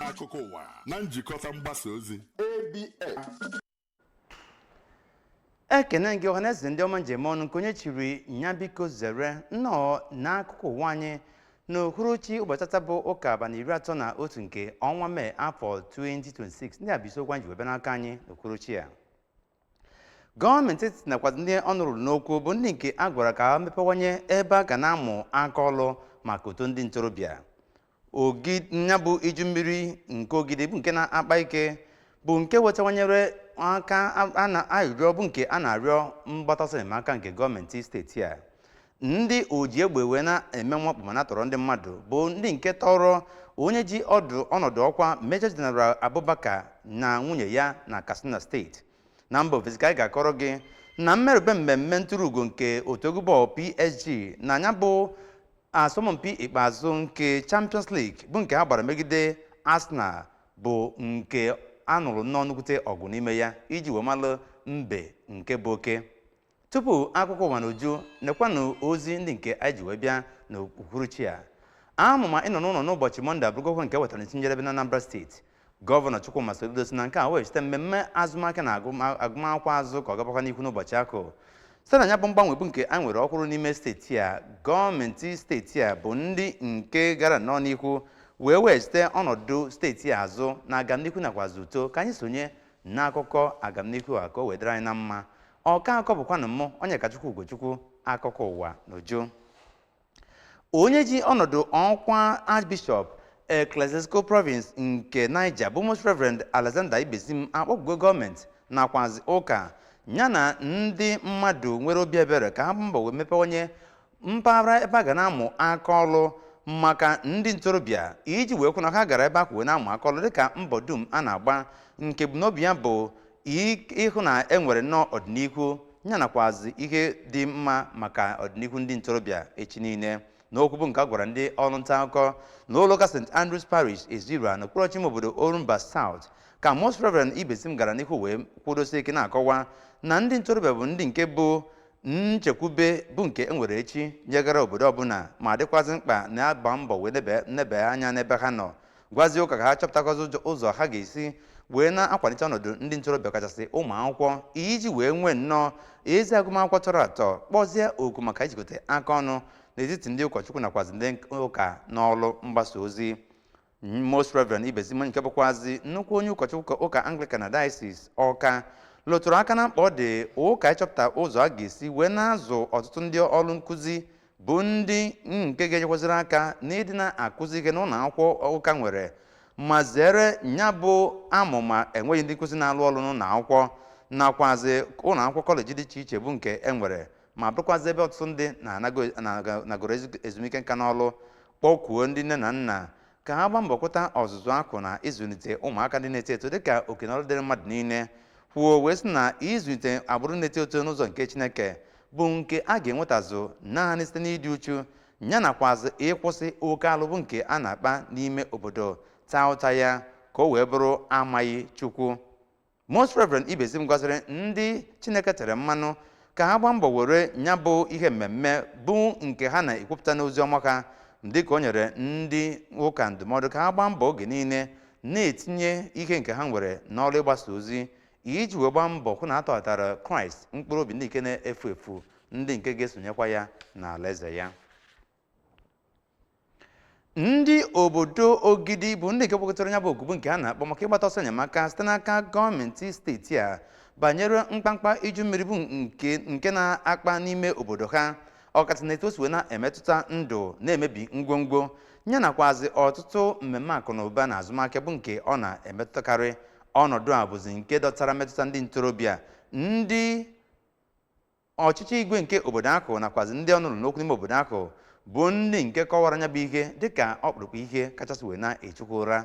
akụkọ ụwa na njikọta mgbasa ozi ABS. Ekene gị ọhaneze ndị ọma njem ọnụ nke onye chiri nya biko zere nnọọ n'akụkọ ụwa anyị n'uhuruchi ụbọchị tata bụ ụka abalị 31 nke ọnwa Mee afọ 2026. Ndị a bụ isiokwu anyị ji webe n'aka anyị n'uhuruchi a. Gọọmenti etiti nakwa ndị ọnụ rụrụ n'okwu bụ ndị nke a gwara ka ha mepewanye ebe a ga na-amụ aka ọlụ maka uto ndị ntorobịa. Ya bụ iju mmiri nke Ogidi bụ nke na-akpa ike bụ nke wetawanyere aka a na-arịọ bụ nke a na-arịọ mgbatasa enyemaka nke gọọmenti steeti a. Ndị oji egbe wee na-eme mwakpo ma na-atọrọ ndị mmadụ bụ ndị nke tọrọ onye ji ọnọdụ ọkwa Major General Abubakar na nwunye ya na Katsina steeti. Na mba ofesi ka anyị ga-akọrọ gị na mmerụbe mmemme ntụrụugo nke otu egwu bọọlụ PSG na anya bụ asọmpi ikpeazụ nke Champions League bụ nke ha gbara megide Arsenal bụ nke a nụrụ nnọọ ọgụ n'ime ya iji wee malụ mbe nke bụ oke. Tupu akụkọ ụwa n'uju nekwanụ ozi ndị nke anyị ji wee bịa n'uhuruchi a. Amụma ịnọ n'ụlọ n'ụbọchị Mọnde abụrụgokwa nke wetara ntinjedebe na Anambra steeti. Gọvanọ Chukwuma Soludo si na nke a wee site mmemme azụmahịa na agụmakwụkwọ azụ ka ọ gabakwa n'ihu n'ụbọchị akụ. Site na ya bụ mgbanwe bụ nke a nwere ọhụrụ n'ime steeti a, gọọmenti steeti a bụ ndị nke gara nnọọ n'ihu wee site ọnọdụ steeti a azụ na agamnihu nakwa uto. Ka anyị sonye n'akụkọ agamnihu a ka o wedara anyị na mma. Ọka akọ bụkwanụ mụ Onyekachukwu Ugochukwu akụkọ ụwa n'uju. Onye ji ọnọdụ ọkwa Archbishop Ecclesiastical Province nke Niger bụ Most Reverend Alexander Ibezim akpọgbugo gọọmenti nakwazi ụka ya na ndị mmadụ nwere obi ebere ka ha mbọ wee mepewanye mpaghara ebe a ga na-amụ aka ọlụ maka ndị ntorobịa iji wee kwụ na ha gara ebe ahụ wee na-amụ aka ọlụ dịka mbọ dum a na-agba nke ebumnobi ya bụ ịhụ na enwere nnọọ ọdịnihu ya nakwazi ihe dị mma maka ọdịnihu ndị ntorobịa echi niile. N'okwu bụ nke a gwara ndị ọrụ nta akụkọ n'ụlọụka St. Andrews Parish Ezira n'okpuru ọchịchị obodo Orumba South ka Most Reverend Ibezim gara n'ihu wee kwudosie ike na-akọwa na ndị ntorobịa bụ ndị nke bụ nchekwube bụ nke enwere echi nyegara obodo ọbụla ma dịkwazị mkpa na-agba mbọ wee nebe anya n'ebe ha nọ. Gwazie ụka ka ha chọpụtakwazi ụzọ ha ga-esi wee na-akwalite ọnọdụ ndị ntorobịa kachasị ụmụ akwụkwọ iji wee nwee nnọọ ezi agụmakwụkwọ tọrọ atọ. Kpọzie oku maka ijikọta aka ọnụ n'etiti ndị ụkọchukwu nakwazi ndị ụka n'ọlụ mgbasa ozi. Most Reverend Ibezim nke bụkwazi nnukwu onye ụkọchukwu ụka Anglican na Diocese Ọka lụtụrụ aka na mkpa ọ dị ụka ịchọpụta ụzọ a ga-esi wee na-azụ ọtụtụ ndị ọrụ nkụzi bụ ndị nke ga-enyekwaziri aka n'ịdị na-akụzi ihe n'ụlọ akwụkwọ ụka nwere ma zere nya bụ amụma enweghị ndị nkụzi na-alụ ọrụ n'ụlọ akwụkwọ nakwazi ụlọ akwụkwọ kọleji dị iche iche bụ nke enwere ma bụrụkwazị ebe ọtụtụ ndị na-anagoro ezumike nka n'ọlụ. Kpọkuo ndị nne na nna ka ha gbaa mbọ kwụta ọzụzụ akụ na ịzụlite ụmụaka ndị na-eto eto dịka oke na ọrụ dịrị mmadụ niile. Kwuo wee sị na ịzụlite agbụrụ na-eto eto n'ụzọ nke Chineke bụ nke a ga-enwetazụ naanị site n'ịdị uchu ya nakwazi ịkwụsị oke alụ bụ nke a na-akpa n'ime obodo taa ụta ya ka o wee bụrụ amaghị Chukwu. Most Reverend Ibezim gwaziri ndị Chineke tere mmanụ ka ha gbaa mbọ were nya bụ ihe mmemme bụ nke ha na-ekwupụta n'ozi ọma ha dịka o nyere ndị ụka ndụmọdụ ka ha gbaa mbọ oge niile na-etinye ihe nke ha nwere n'ọrụ ịgbasa ozi iji wee gbaa mbọ hụ na atọghatara Kraịst mkpụrụ obi ndị nke na-efu efu ndị nke ga-esonyekwa ya na alaeze ya. Ndị obodo Ogidi bụ ndị nke kpọkọtara ya bụ oku bụ nke a na-akpọ maka ịgbata ọsọ enyemaka site n'aka gọọmenti steeti a banyere mkpamkpa iju mmiri bụ nke na-akpa n'ime obodo ha ọkachasị na etu o si wee na-emetụta ndụ na-emebi ngwongwo ya nakwazi ọtụtụ mmemme akụ na ụba na azụmahịa bụ nke ọ na-emetụtakarị. Ọnọdụ a bụzi nke dọtara mmetụta ndị ntorobịa ndị ọchịchị igwe nke obodo ahụ nakwazi ndị ọnụrụ n'okwu n'ime obodo ahụ bụ ndị nke kọwara nya bụ ihe dịka ọkpụrụkpụ ihe kachasị wee na-echukwu ụra.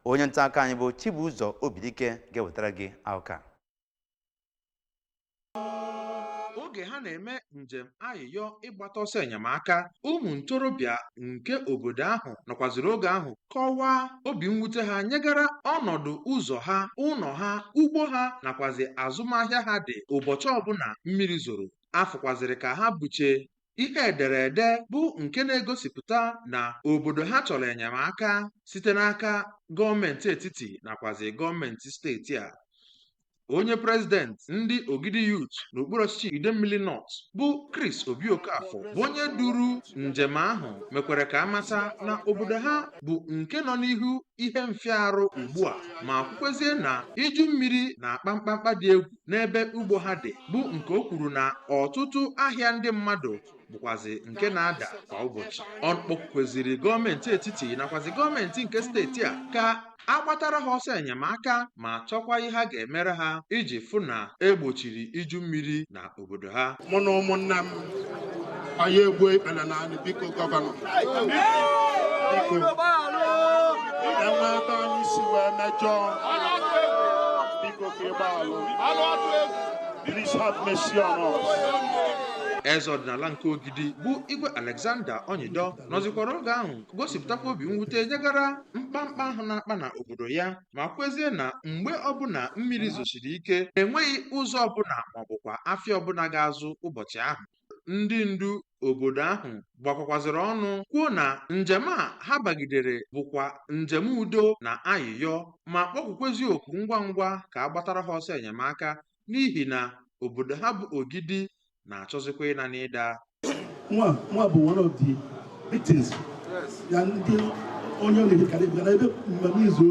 Onye nta akụkọ anyị bụ Chibuzo Obidike ga-ewetara gị akụkọ. Oge ha na-eme njem ayịyọ ịgbata ọsọ enyemaka, ụmụ ntorobịa nke obodo ahụ nọkwaziri oge ahụ kọwaa obi mwute ha nyegara ọnọdụ ụzọ ha, ụlọ ha, ugbo ha nakwazi azụmahịa ha dị ụbọchị ọbụla mmiri zoro. Afụkwaziri ka ha buche ihe ederede bụ nke na-egosipụta na obodo ha chọrọ enyemaka site n'aka gọọmenti etiti nakwazi gọọmenti steeti a. Onye prezidenti ndị Ogidi Youth n'okpuru ọchịchị Idemmili North bụ Chris Obi Okafọ bụ onye duru njem ahụ mekwere ka amata na obodo ha bụ nke nọ n'ihu ihe mfịarụ ugbu a ma kwukwezie na iju mmiri na-akpa mkpamkpa dị egwu n'ebe ugbo ha dị bụ nke o kwuru na ọtụtụ ahịa ndị mmadụ bụkwazi nke na-ada kwa ụbọchị. Ọ kpọkweziri gọọmenti etiti nakwazi gọọmenti nke steeti a ka agbatara ha ọsọ enyemaka ma chọkwa ihe ha ga-emere ha iji fụ na egbochiri iju mmiri na obodo ha. Mụ na ụmụnne m anyị egbu ekpere na anyị biko gọvanọ biko enwe ebe anyị si wee mejọọ biko ka ịgbalụ please have mercy on us. Eze ọdịnala nke Ogidi bụ Igwe Alexander Onyido nọzikwara oge ahụ gosipụtakwa obi mwute nyegara mkpamkpa ahụ na-akpa na obodo ya ma kwezie na mgbe ọbụla mmiri zochiri ike enweghị ụzọ ọbụla maọbụkwa afịa ọbụla ga-azụ ụbọchị ahụ. Ndị ndu obodo ahụ gbakọkwazịrị ọnụ kwuo na njem a ha bagidere bụkwa njem udo na ayịyọ ma kpọkwukwezi oku ngwa ngwa ka a gbatara ha ọsọ enyemaka n'ihi na obodo ha bụ Ogidi na-achọzikwa ịna n'ịda. Nwa bụ one of the victims ya ndị onye na-ekarị na ebe mmemme izu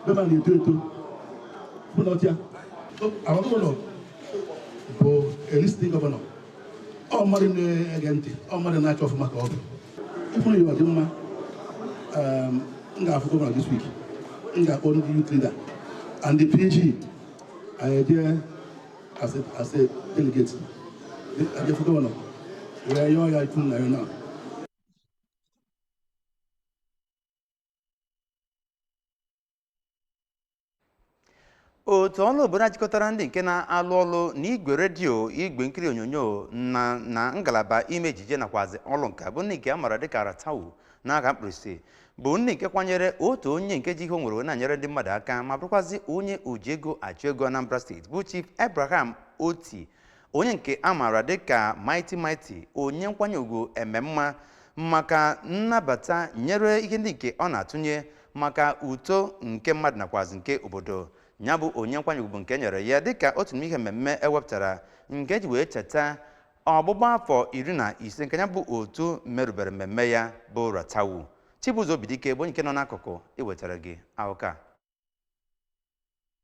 ebe ma na-eto eto bụ na ọtịa gọvanọ bụ eliste gọvanọ ọ mmadụ na-ege ntị ọ mmadụ na-achọ ọfụma ka ọ bụ ịfụrụ ya dị mma. M ga-afụ gọvanọ this week, m ga-akpọ ndị youth leader and the PG I there as a delegate. Ajefu gọvanọ wee yọọ ya ikwu na ya na otu ọrụ obodo achịkọtara ndị nke na-alụ ọrụ n'igwe redio igwe nkiri onyonyo na ngalaba ime ejije nakwazi ọrụ nka bụ ndị nke a maara dịka Ratawu n'aka mkpirisi bụ ndị nke kwanyere otu onye nke ji ihe o nwere na-anyere ndị mmadụ aka ma bụrụkwazi onye oji ego achụ ego Anambra steeti bụ Chief Abraham Oti, onye nke a maara dịka Mighty onye nkwanye ugwu ememma maka nnabata nyere ihe ndị nke ọ na-atụnye maka uto nke mmadụ nakwazi nke obodo. Ya bụ onye nkwanye ugwu nke nyere ya dịka otu n'ime ihe mmemme ewepụtara nke ji wee cheta ọgbụgba afọ 15 nke ya bụ otu merubere mmemme ya bụ Ratawu. Chibuzo Obidike bụ onye nke nọ n'akụkụ iwetara gị akụkọ.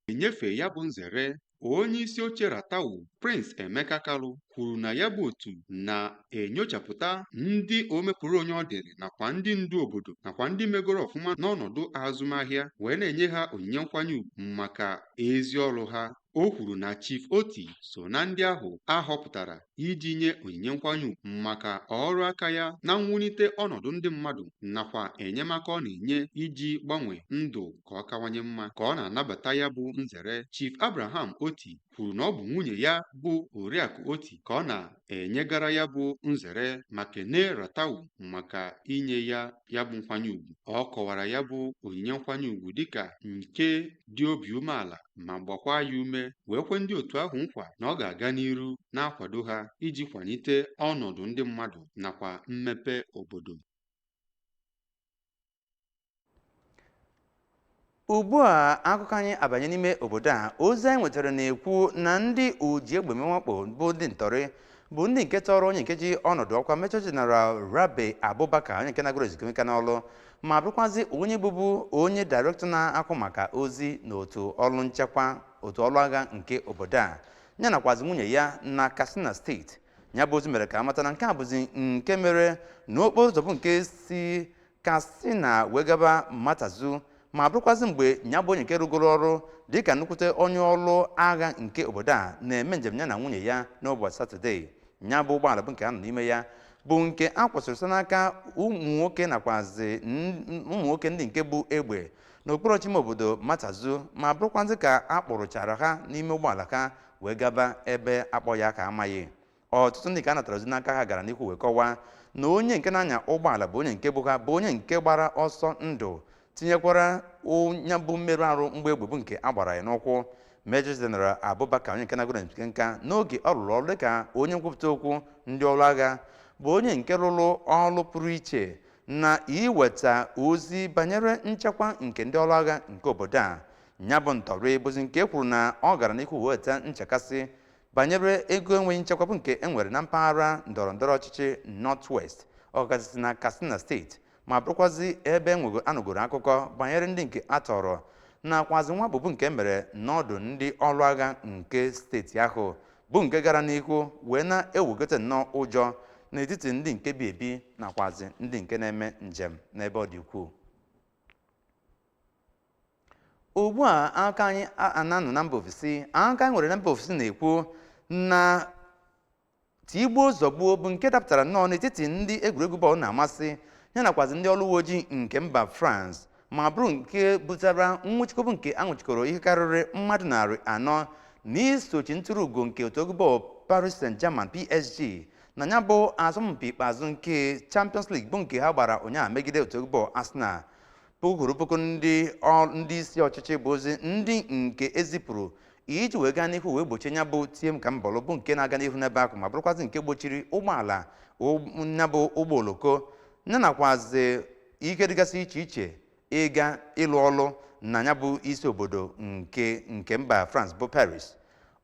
Enyefe ya bụ nzere onye isi oche Ratawu Prince Emeka Kalu kwuru na ya bụ otu na-enyochapụta ndị omepụrụ onye ọ dịrị nakwa ndị ndu obodo nakwa ndị megoro ọfụma n'ọnọdụ azụmahịa wee na-enye ha onyinye nkwanye ugwu maka ezi ọrụ ha. O kwuru na Chief Oti so na ndị ahụ a họpụtara iji nye onyinye nkwanye ugwu maka ọrụ aka ya na mwulite ọnọdụ ndị mmadụ nakwa enyemaka ọ na-enye iji gbanwee ndụ ka ọ kawanye mma. Ka ọ na-anabata ya bụ nzere, Chief Abraham Oti kwuru na ọ bụ nwunye ya bụ Oriakụ Oti ka ọ na-enyegara ya bụ nzere ma kene Ratawu maka inye ya bụ nkwanye ugwu. Ọ kọwara ya bụ onyinye nkwanye ugwu dịka nke dị obi umeala ma gbakwa ya ume wee kwe ndị otu ahụ nkwa na ọ ga-aga n'iru na-akwado ha iji kwalite ọnọdụ ndị mmadụ nakwa mmepe obodo. Ugbu a akụkọ anyị abanye n'ime obodo a, ozi anyị nwetara na-ekwu na ndị oji egbe mwakpo bụ ndị ntọrị bụ ndị nke tọrọ onye nke ji ọnọdụ ọkwa Major General Rabe Abubakar onye nke nagoro ezumike n'ọrụ ma bụrụkwazi onye bụbu onye dairektọ na-ahụ maka ozi na otu ọrụ nchekwa otu ọrụ agha nke obodo a ya nakwazi nwunye ya na Katsina steeti. Ya bụ ozi mere ka amata na nke a bụzi nke mere n'okporo ụzọ bụ nke si Katsina wee gaba Matazu ma bụrụkwazi mgbe ya bụ onye nke rụgoro ọrụ dịka nnukwute onye ọrụ agha nke obodo a na-eme njem ya na nwunye ya n'ụbọchị Satọde. Ya bụ ụgbọala bụ nke a nọ n'ime ya bụ nke a kwụsịrị site n'aka ụmụ nwoke nakwazi ụmụ nwoke ndị nke bụ egbe n'okpuru ọchịchị obodo Matazu ma bụrụkwazi ka a kpụrụchara ha n'ime ụgbọala ha wee gaba ebe akpọ ya ka amaghị. Ọtụtụ ndị ka a natara ozi n'aka ha gara n'ihu wee kọwaa na onye nke na-anya ụgbọala bụ onye nke bụ ha bụ onye nke gbara ọsọ ndụ tinyekwara onye bụ mmerụ arụ mgbe egbe bụ nke a gbara ya n'ụkwụ. Major General Abubakar onye nke nagoro ezumike nka n'oge ọ rụrụ ọrụ dịka onye nkwupụta okwu ndị ọrụ agha bụ onye nke rụrụ ọrụ pụrụ iche na iweta ozi banyere nchekwa nke ndị ọrụ agha nke obodo a. Ya bụ ntọrị bụzi nke kwuru na ọ gara n'ihu weta nchekasị banyere ego enweghị nchekwa bụ nke enwere na mpaghara ndọrọndọrọ ọchịchị North-West ọkachasị na Katsina steeti, ma bụrụkwazi ebe anụgoro akụkọ banyere ndị nke atọrọ nakwazi nwabụbụ nke mere n'ọdụ ndị ọrụ agha nke steeti ahụ, bụ nke gara n'ihu wee na-ewegote nnọọ ụjọ n'etiti ndị nke bi ebi nakwazi ndị nke na-eme njem n'ebe ọ dị ukwuu. Ugbu a aka anyị ananụ na mba ofesi, aka anyị nwere na mba ofesi na-ekwu na tigbuo zọgbuo bụ nke dapụtara nnọọ n'etiti ndị egwuregwu bọọlụ na-amasị ya nakwazi ndị ọrụ uwe ojii nke mba France, ma bụrụ nke butere nwụchikọbụ nke anwụchikọrọ ihe karịrị mmadụ 400 n'isochi ntụrụugo nke otu egwu bọọlụ Paris Saint-Germain PSG na ya bụ asọmpi ikpeazụ nke Champions League bụ nke ha gbara ụnyaahụ megide otu egwu bọọlụ Arsenal. Puku ndị isi ọchịchị bụ ozi ndị nke ezipụrụ iji wee gaa n'ihu wee gbochie ya bụ tiem ka mbọlụ bụ nke na-aga n'ihu n'ebe ahụ, ma bụrụkwazi nke gbochiri ụgbọala ya bụ ụgbọ oloko ya nakwazi ike dịgasị iche iche ịga ịlụ ọlụ na ya bụ isi obodo nke mba France bụ Paris.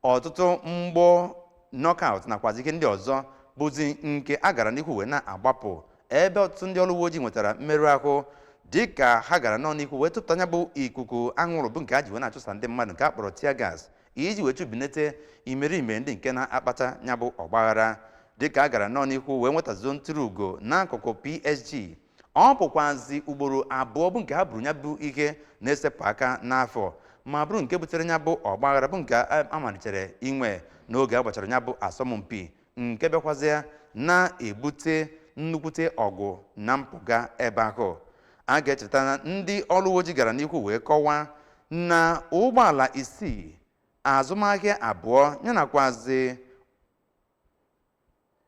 Ọtụtụ mgbọ knockout nakwazi ihe ndị ọzọ bụzi nke a gara n'ihu wee na-agbapụ ebe ọtụtụ ndị ọrụ uwe ojii nwetara mmerụ ahụ dịka ha gara nọ n'ihu wee tụpụta ya bụ ikuku anwụrụ bụ nke a ji wee na-achụsa ndị mmadụ nke a kpọrọ tear gas iji wee chụbinete imerime ndị nke na-akpata ya bụ ọgbaghara. Dịka a gara nọ n'ihu wee nwetazo ntụrụugo n'akụkụ PSG, ọ bụkwazi ugboro abụọ bụ nke ha buru ya bụ ihe na-esepụ aka n'afọ, ma bụrụ nke butere ya bụ ọgbaghara bụ nke amalitere inwe n'oge a gbachara ya bụ asọmpi nke bịakwazị na-ebute nnukwute ọgụ na mpụga ebe ahụ. A ga-echeta na ndị ọrụ uwe ojii gara n'ihu wee kọwaa na ụgbọala 6, azụmahịa 2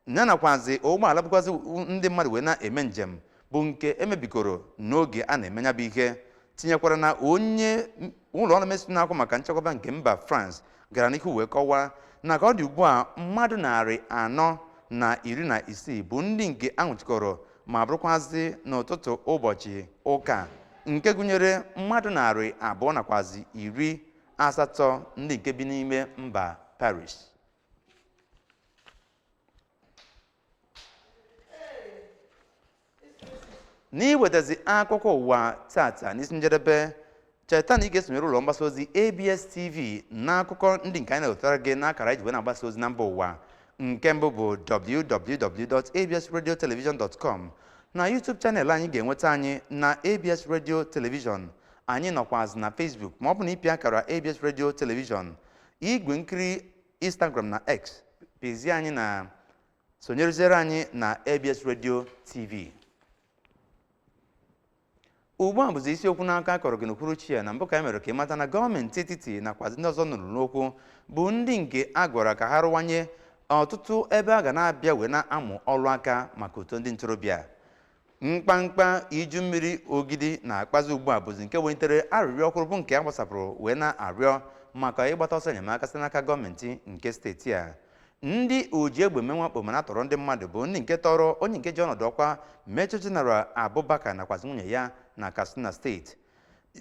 yanakwazi ụgbọala bụkwazi ndị mmadụ wee na-eme njem bụ nke emebikoro n'oge a na-eme ya bụ ihe, tinyekwara na onye ụlọ ọrụ mesịrị na-akwụ maka nchekwaba nke mba France gara n'ihu wee kọwaa na ka ọ dị ugbu a mmadụ 416 bụ ndị nke anwụchikọrọ ma bụrụkwazi n'ụtụtụ ụbọchị ụka, nke gụnyere mmadụ 200 nakwazi 80 ndị nke bi n'ime mba Paris. N'iwetazi akụkọ ụwa tata n'isi njedebe, cheta na ị ga-esonyere ụlọ mgbasa ozi ABS TV n'akụkọ ndị nke anyị na-ewetara gị n'akara iji wee na-agbasa ozi na mba ụwa. Nke mbụ bụ www.absradiotelevision.com na YouTube channel anyị ga-enweta anyị na ABS Radio Television. Anyị nọkwazị na Facebook ma ọ bụ na ịpịa akara ABS Radio Television, igwe nkiri Instagram na X, pezie anyị na sonyereziere anyị na ABS Radio TV. Ugbu a bụzi isiokwu n'aka akọrọ gị n'uhuruchi ya na mbụ ka anyị mere ka ịmata na gọọmenti etiti nakwazi ndị ọzọ nụrụ n'okwu bụ ndị nke a gwara ka ha rụwanye ọtụtụ ebe a ga na-abịa wee na-amụ ọrụ aka maka uto ndị ntorobịa. Mkpamkpa iju mmiri Ogidi na-akpazi ugbu a bụzi nke welitere arịrịọ ọhụrụ bụ nke a gbasapụrụ wee na-arịọ maka ịgbata ọsọ enyemaka site n'aka gọọmenti nke steeti a. Ndị oji egbe menwakpo ma na-atọrọ ndị mmadụ bụ ndị nke tọrọ onye nke ji ọnọdụ ọkwa Major General Abubakar nakwazi nwunye ya na Katsina steeti.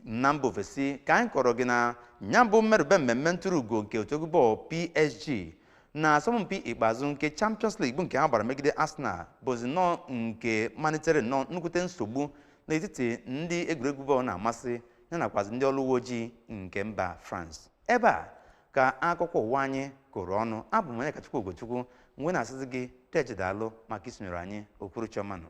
Na mba ofesi ka anyị kọrọ gị na ya bụ mmerụbe mmemme ntụrụugo nke otu egwu bọọlụ PSG na asọmpi ikpeazụ nke Champions League bụ nke ha gbara megide Arsenal bụzi nnọọ nke malitere nnọọ nnukwute nsogbu n'etiti ndị egwuregwu bọọlụ na-amasị ya nakwazi ndị ọrụ uwe ojii nke mba France. Ebe a ka akụkọ ụwa anyị kụrụ ọnụ. Abụ m Onyekachukwu Ogochukwu, mgbe na-asịzi gị dejidalụ maka isonyere anyị. Okpuru Chiọmanụ.